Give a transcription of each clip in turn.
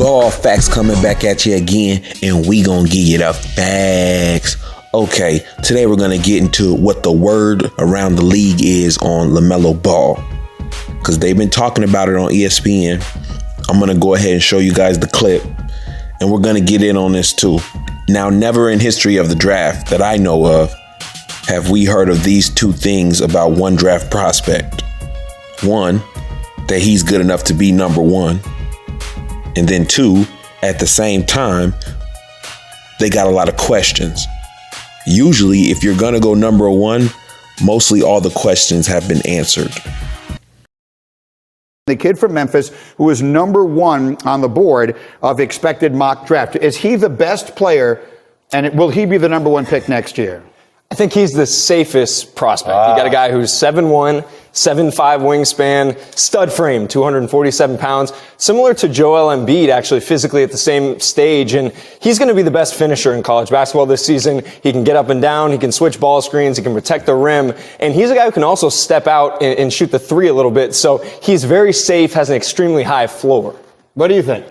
Ball facts coming back at you again, and we gonna give you the facts. Okay, today we're gonna get into what the word around the league is on LaMelo Ball, because they've been talking about it on ESPN. I'm gonna go ahead and show you guys the clip, and we're gonna get in on this too. Now, never in history of the draft that I know of have we heard of these two things about one draft prospect. One, that he's good enough to be number one. And then two, at the same time, they got a lot of questions. Usually, if you're going to go number one, mostly all the questions have been answered. The kid from Memphis who is number one on the board of expected mock draft. Is he the best player, and will he be the number one pick next year? I think he's the safest prospect. You got a guy who's 7'1", 7'5" wingspan, stud frame, 247 pounds, similar to Joel Embiid, actually physically at the same stage. And he's going to be the best finisher in college basketball this season. He can get up and down. He can switch ball screens. He can protect the rim. And he's a guy who can also step out and shoot the three a little bit. So he's very safe, has an extremely high floor. What do you think?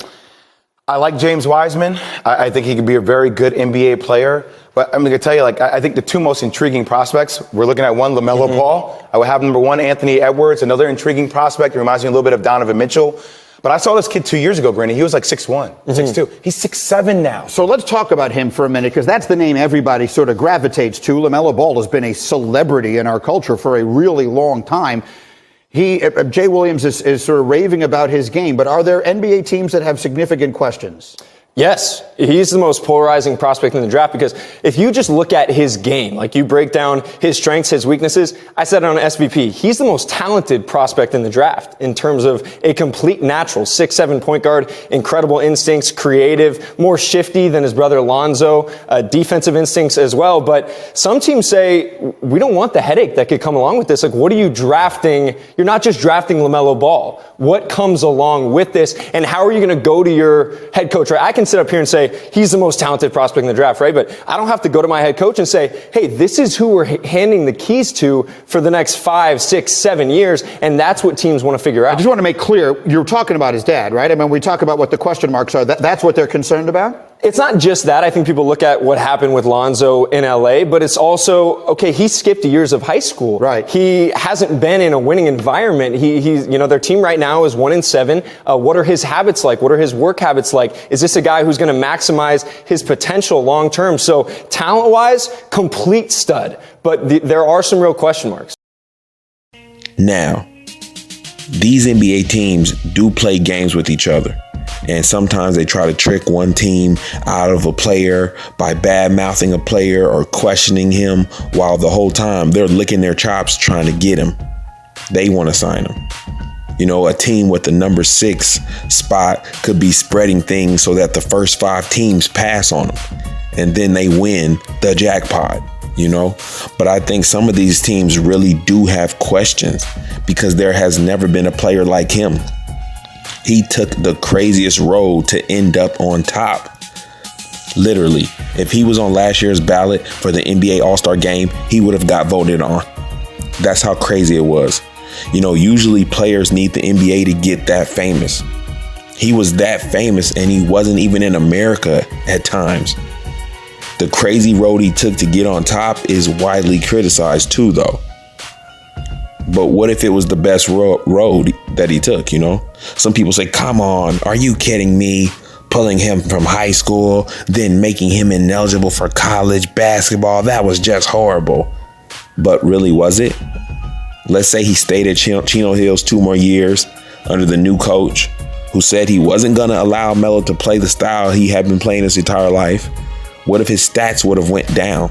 I like James Wiseman. I think he could be a very good NBA player. But I'm going to tell you, I think the two most intriguing prospects, we're looking at one, LaMelo Ball. I would have number one, Anthony Edwards, another intriguing prospect. It reminds me a little bit of Donovan Mitchell. But I saw this kid 2 years ago, Granny. He was like 6'1", 6'2". He's 6'7" now. So let's talk about him for a minute, because that's the name everybody sort of gravitates to. LaMelo Ball has been a celebrity in our culture for a really long time. Jay Williams is sort of raving about his game, but are there NBA teams that have significant questions? Yes, he's the most polarizing prospect in the draft, because if you just look at his game, like you break down his strengths, his weaknesses, I said it on SVP, he's the most talented prospect in the draft in terms of a complete natural, 6'7" point guard, incredible instincts, creative, more shifty than his brother Lonzo, defensive instincts as well. But some teams say, we don't want the headache that could come along with this. Like, what are you drafting? You're not just drafting LaMelo Ball. What comes along with this? And how are you going to go to your head coach, right? I can sit up here and say, he's the most talented prospect in the draft, right? But I don't have to go to my head coach and say, hey, this is who we're handing the keys to for the next 5, 6, 7 years. And that's what teams want to figure out. I just want to make clear, you're talking about his dad, right? I mean, we talk about what the question marks are. That's what they're concerned about? It's not just that. I think people look at what happened with Lonzo in LA, but it's also, okay, he skipped years of high school. Right. He hasn't been in a winning environment. He's, their team right now is 1-7. What are his habits like? What are his work habits like? Is this a guy who's going to maximize his potential long term? So talent-wise, complete stud, but there are some real question marks. Now, these NBA teams do play games with each other. And sometimes they try to trick one team out of a player by bad-mouthing a player or questioning him, while the whole time they're licking their chops trying to get him. They want to sign him. A team with the number 6 spot could be spreading things so that the first 5 teams pass on him, and then they win the jackpot, But I think some of these teams really do have questions, because there has never been a player like him. He took the craziest road to end up on top. Literally, if he was on last year's ballot for the NBA All-Star game, he would have got voted on. That's how crazy it was. Usually players need the NBA to get that famous. He was that famous, and he wasn't even in America at times. The crazy road he took to get on top is widely criticized too, though. But what if it was the best road that he took, Some people say, come on, are you kidding me? Pulling him from high school, then making him ineligible for college basketball. That was just horrible. But really, was it? Let's say he stayed at Chino Hills 2 more years under the new coach, who said he wasn't going to allow Melo to play the style he had been playing his entire life. What if his stats would have went down?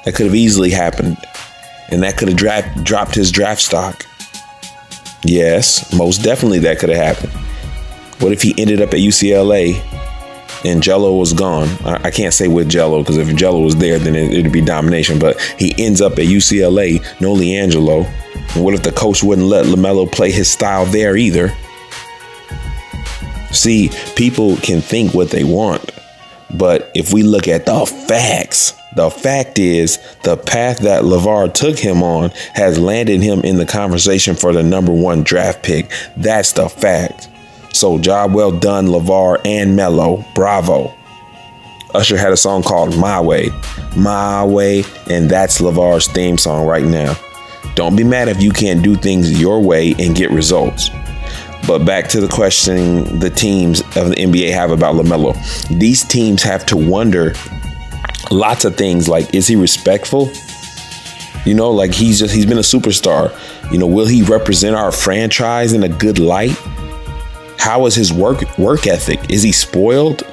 That could have easily happened. And that could have dropped his draft stock. Yes, most definitely that could have happened. What if he ended up at UCLA and Jello was gone? I can't say with Jello, because if Jello was there, then it'd be domination. But he ends up at UCLA, no LiAngelo. And what if the coach wouldn't let LaMelo play his style there either? See, people can think what they want. But if we look at the facts, the fact is the path that LeVar took him on has landed him in the conversation for the number 1 draft pick. That's the fact. So job well done, LeVar and Melo. Bravo. Usher had a song called My Way, and that's LeVar's theme song right now. Don't be mad if you can't do things your way and get results. But back to the question the teams of the NBA have about LaMelo. These teams have to wonder lots of things, like, is he respectful? You know, like he's been a superstar. You know, will he represent our franchise in a good light? How is his work ethic? Is he spoiled?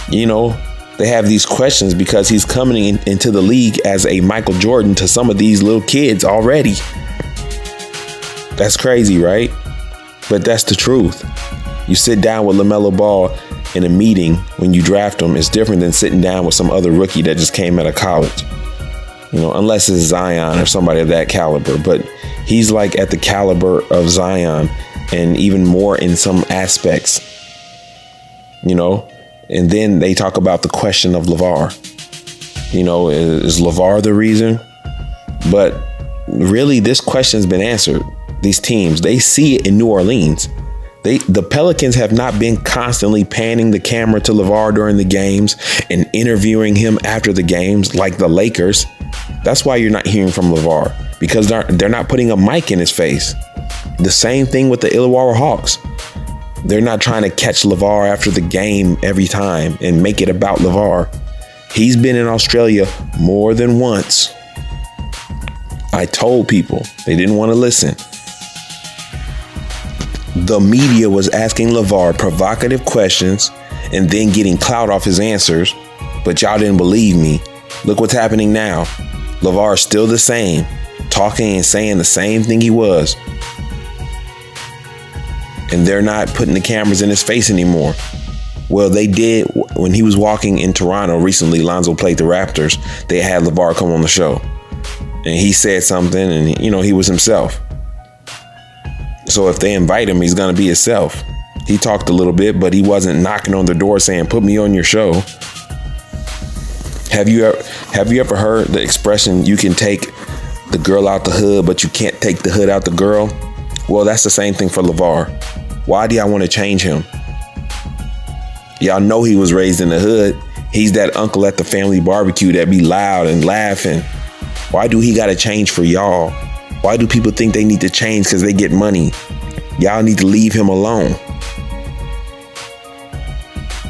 You know, they have these questions because he's coming into the league as a Michael Jordan to some of these little kids already. That's crazy, right? But that's the truth. You sit down with LaMelo Ball in a meeting when you draft him, it's different than sitting down with some other rookie that just came out of college. You know, unless it's Zion or somebody of that caliber. But he's like at the caliber of Zion and even more in some aspects. You know? And then they talk about the question of LeVar. You know, is LeVar the reason? But really, this question's been answered. These teams, they see it in New Orleans. The Pelicans have not been constantly panning the camera to LeVar during the games and interviewing him after the games like the Lakers. That's why you're not hearing from LeVar, because they're not putting a mic in his face. The same thing with the Illawarra Hawks. They're not trying to catch LeVar after the game every time and make it about LeVar. He's been in Australia more than once. I told people, they didn't want to listen. The media was asking LeVar provocative questions and then getting clout off his answers, but y'all didn't believe me. Look what's happening now. LeVar's still the same, talking and saying the same thing he was. And they're not putting the cameras in his face anymore. Well, they did when he was walking in Toronto recently. Lonzo played the Raptors. They had LeVar come on the show. And he said something and, you know, he was himself. So if they invite him, he's going to be himself. He talked a little bit, but he wasn't knocking on the door saying, put me on your show. Have you ever heard the expression, you can take the girl out the hood, but you can't take the hood out the girl? Well, that's the same thing for LeVar. Why do y'all want to change him? Y'all know he was raised in the hood. He's that uncle at the family barbecue that be loud and laughing. Why do he got to change for y'all? Why do people think they need to change because they get money? Y'all need to leave him alone.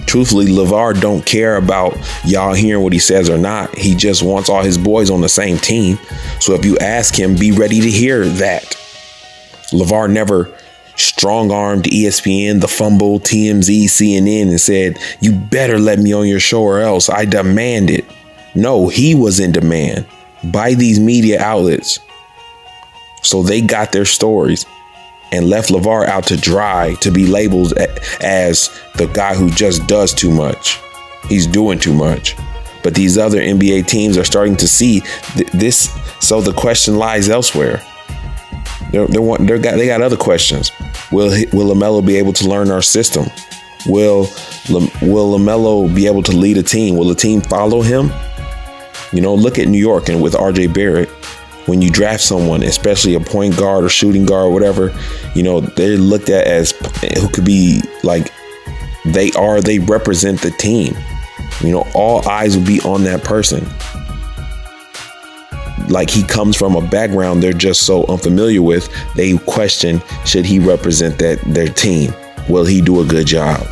Truthfully, LeVar don't care about y'all hearing what he says or not. He just wants all his boys on the same team. So if you ask him, be ready to hear that. LeVar never strong-armed ESPN, The Fumble, TMZ, CNN, and said, you better let me on your show or else I demand it. No, he was in demand by these media outlets. So they got their stories and left LeVar out to dry to be labeled as the guy who just does too much. He's doing too much. But these other NBA teams are starting to see this. So the question lies elsewhere. They got other questions. Will LaMelo be able to learn our system? Will LaMelo be able to lead a team? Will the team follow him? You know, look at New York and with RJ Barrett. When you draft someone, especially a point guard or shooting guard or whatever, you know, they're looked at as who could be like they represent the team. You know, all eyes will be on that person. Like he comes from a background they're just so unfamiliar with, they question, should he represent their team? Will he do a good job?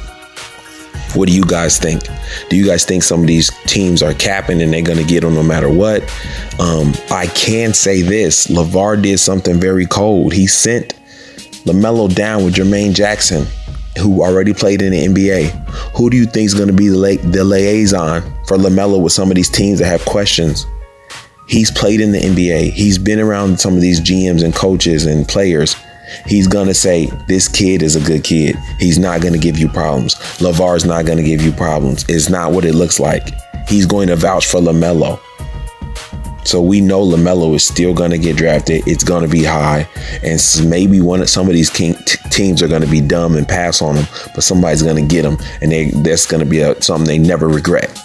What do you guys think? Do you guys think some of these teams are capping and they're going to get them no matter what? I can say this. LeVar did something very cold. He sent LaMelo down with Jermaine Jackson, who already played in the NBA. Who do you think is going to be the liaison for LaMelo with some of these teams that have questions? He's played in the NBA. He's been around some of these GMs and coaches and players. He's going to say, this kid is a good kid. He's not going to give you problems. LeVar's not going to give you problems. It's not what it looks like. He's going to vouch for LaMelo. So we know LaMelo is still going to get drafted. It's going to be high. And maybe some of these teams are going to be dumb and pass on him, but somebody's going to get him. And that's going to be something they never regret.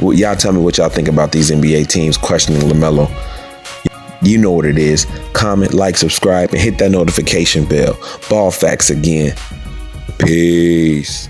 Well, y'all tell me what y'all think about these NBA teams questioning LaMelo. You know what it is. Comment, like, subscribe, and hit that notification bell. Ball Facts again. Peace.